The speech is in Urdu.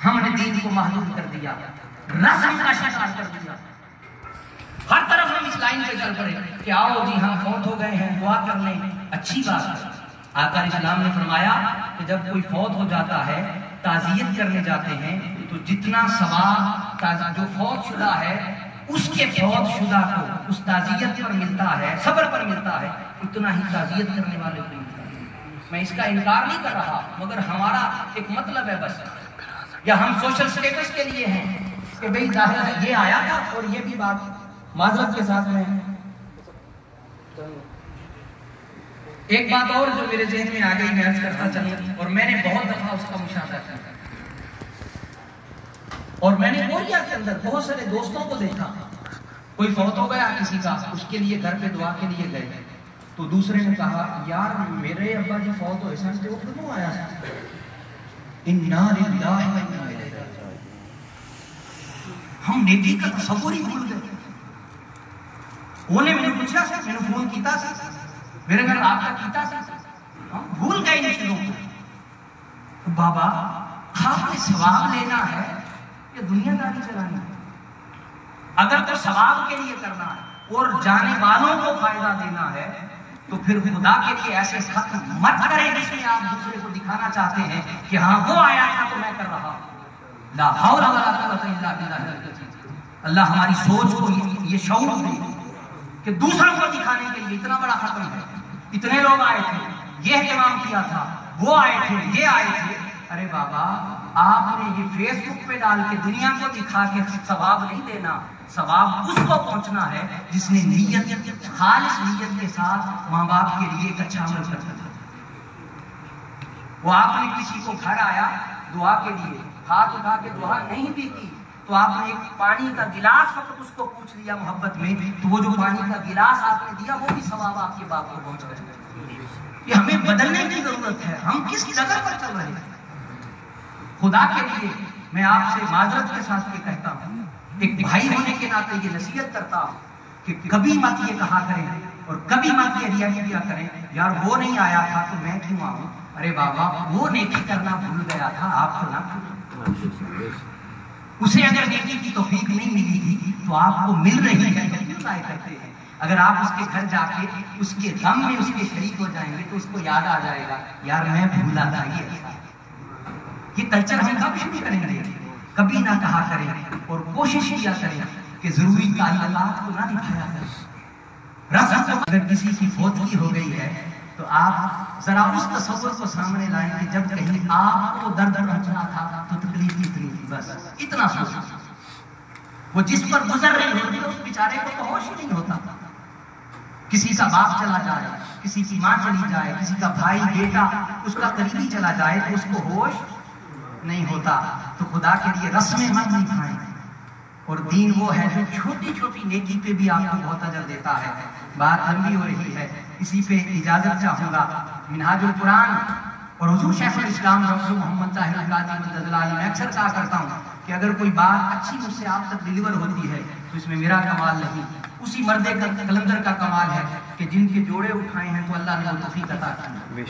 ہم نے دین کو محدود کر دیا، رسم کا شکار کر دیا. ہر طرف ہم اس لائن پہ چل پڑے کہ آؤ جی ہم فوت ہو گئے ہیں، دعا کر لیں. اچھی بات ہے. آقا اسلام نے فرمایا کہ جب کوئی فوت ہو جاتا ہے تعزیت کرنے جاتے ہیں تو جتنا ثواب جو فوت شدہ ہے اس کے فوت شدہ کو اس تعزیت پر ملتا ہے، صبر پر ملتا ہے، اتنا ہی تعزیت کرنے والے کو ملتا ہے. میں اس کا انکار نہیں کر رہا، مگر ہمارا ایک مطلب ہے بس، یا ہم سوشل سٹیٹس کے لیے ہیں کہ بھئی ظاہر ہے یہ آیا تھا. اور یہ بھی بات معذرت کے ساتھ میں ایک بات اور جو میرے ذہن میں آ گئی میں عرض کرتا چلوں، اور میں نے بہت دفعہ اس کا مشاہدہ کیا اور میں نے کوریا کے اندر بہت سارے دوستوں کو دیکھا، کوئی فوت ہو گیا کسی کا، اس کے لیے گھر پہ دعا کے لیے گئے تو دوسرے نے کہا یار میرے ابا جی فوت ہوئے سن تو وہ کیوں آیا سن؟ انا للہ و انا الیہ راجعون. ہم نیکی کا تصور ہی بھول گئے. انہیں میں نے پوچھا سا، میں نے فون کیتا سا، میرے گھر رابطہ کیتا سا، ہم بھول گئے ان چیزوں کو. بابا آپ نے ثواب لینا ہے یا دنیا داری چلانی ہے؟ اگر تو ثواب کے لیے کرنا ہے اور جانے والوں کو فائدہ دینا ہے تو پھر خدا کے لیے ایسے خط مت کریں جس میں آپ دوسرے کو دکھانا چاہتے ہیں کہ ہاں وہ آیا تھا تو میں کر رہا ہوں. لا حول ولا قوت الا باللہ. اللہ ہماری سوچ کو یہ شعور دے کہ دوسروں کو دکھانے کے لیے اتنا بڑا ختم ہے. اتنے لوگ آئے تھے، یہ اہتمام کیا تھا، وہ آئے تھے، یہ آئے تھے. ارے بابا آپ نے یہ فیس بک پہ ڈال کے دنیا کو دکھا کے ثواب نہیں دینا. ثواب اس کو پہنچنا ہے جس نے نیت، خالص نیت کے ساتھ ماں باپ کے لیے ایک اچھا عمل کرتا تھا. وہ آپ نے کسی کو گھر آیا دعا کے لیے، ہاتھ اٹھا کے دعا نہیں بھی کی تو آپ نے ایک پانی کا گلاس فقط اس کو پوچھ لیا محبت میں، تو وہ جو پانی کا گلاس آپ نے دیا وہ بھی ثواب آپ کے باپ کو پہنچ گیا. یہ ہمیں بدلنے کی ضرورت ہے. ہم کس جگہ پر چل رہے ہیں؟ خدا کے لیے میں آپ سے معذرت کے ساتھ یہ کہتا ہوں، ایک بھائی ہونے کے ناطے یہ نصیحت کرتا ہوں کہ کبھی مت یہ کہا کریں اور کبھی مت یہ ریا کیا کریں یار وہ نہیں آیا تھا تو میں کیوں آؤں. ارے بابا وہ نیکی کرنا بھول گیا تھا، آپ کو نہ بھولیں. اسے اگر نیکی کی توفیق نہیں ملی تھی تو آپ کو مل رہی ہے تو کیوں ضائع کرتے ہیں؟ اگر آپ اس کے گھر جا کے اس کے غم میں اس کے شریک ہو جائیں گے تو اس کو یاد آ جائے گا یار میں بھولا تھا. یہ کلچر ہم کب شروع کریں گے؟ کبھی نہ کہا کریں اور کوشش کیا کریں کہ ضروری تعلقات کو نہ دکھایا کریں. رسم اگر کسی کی فوتگی ہو گئی ہے تو آپ ذرا اس تصور کو سامنے لائیں کہ جب کہیں آپ کو درد پہنچنا تھا تو تکلیف کتنی تھی، بس اتنا سوچا. وہ جس پر گزر رہی ہوتی ہے اس بیچارے کو تو ہوش ہی نہیں ہوتا. کسی کا باپ چلا جائے، کسی کی ماں چلی جائے، کسی کا بھائی بیٹا اس کا قریبی چلا جائے تو اس کو ہوش نہیں ہوتا. تو خدا کے لیے رسمیں مت نبھائیں. اور دین وہ ہے جو چھوٹی چھوٹی نیکی پہ بھی آپ کو بہت اجر دیتا ہے. بات لمبی ہو رہی ہے، اسی پہ اجازت چاہوں گا. منہاج القرآن اور حضور شیخ الاسلام ڈاکٹر محمد طاہر القادری مدد اللہ علیہ میں اکثر کہا کرتا ہوں کہ اگر کوئی بات اچھی مجھ سے آپ تک ڈیلیور ہوتی ہے تو اس میں میرا کمال نہیں، اسی مرد کلندر کا کمال ہے کہ جن کے جوڑے اٹھائے ہیں تو اللہ نے وہ توفیق عطا کی.